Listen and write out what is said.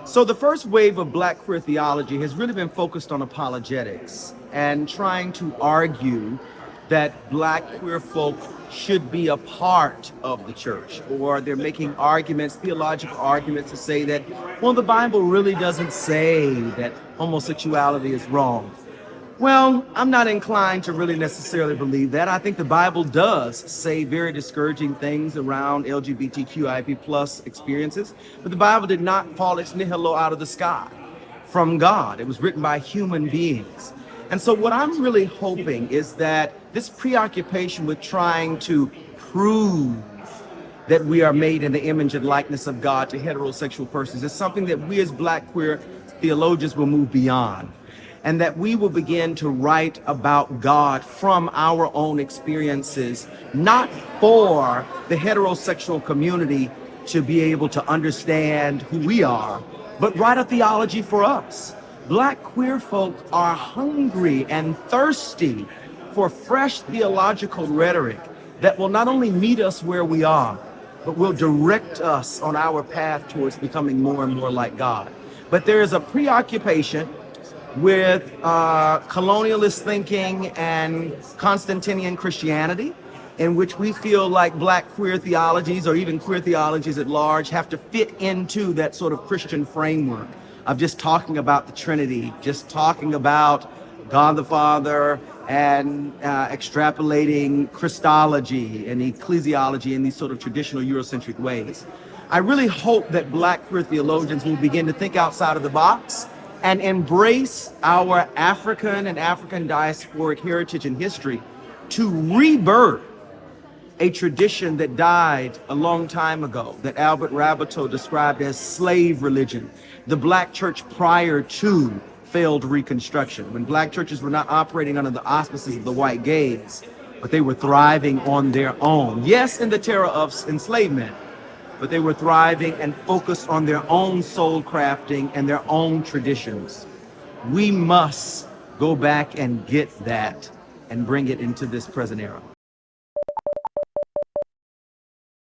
So the first wave of Black queer theology has really been focused on apologetics and trying to argue that Black queer folk should be a part of the church, or they're making arguments, theological arguments to say that, well, the Bible really doesn't say that homosexuality is wrong. Well, I'm not inclined to really necessarily believe that. I think the Bible does say very discouraging things around LGBTQIP plus experiences, but the Bible did not fall ex nihilo out of the sky from God. It was written by human beings. And so what I'm really hoping is that this preoccupation with trying to prove that we are made in the image and likeness of God to heterosexual persons is something that we as Black queer theologians will move beyond, and that we will begin to write about God from our own experiences, not for the heterosexual community to be able to understand who we are, but write a theology for us. Black queer folk are hungry and thirsty for fresh theological rhetoric that will not only meet us where we are, but will direct us on our path towards becoming more and more like God. But there is a preoccupation with colonialist thinking and Constantinian Christianity, in which we feel like Black queer theologies, or even queer theologies at large, have to fit into that sort of Christian framework of just talking about the Trinity, just talking about God the Father, and extrapolating Christology and ecclesiology in these sort of traditional Eurocentric ways. I really hope that Black queer theologians will begin to think outside of the box and embrace our African and African diasporic heritage and history to rebirth a tradition that died a long time ago, that Albert Raboteau described as slave religion, the Black church prior to failed Reconstruction, when Black churches were not operating under the auspices of the white gaze, but they were thriving on their own. Yes, in the terror of enslavement, but they were thriving and focused on their own soul crafting and their own traditions. We must go back and get that and bring it into this present era.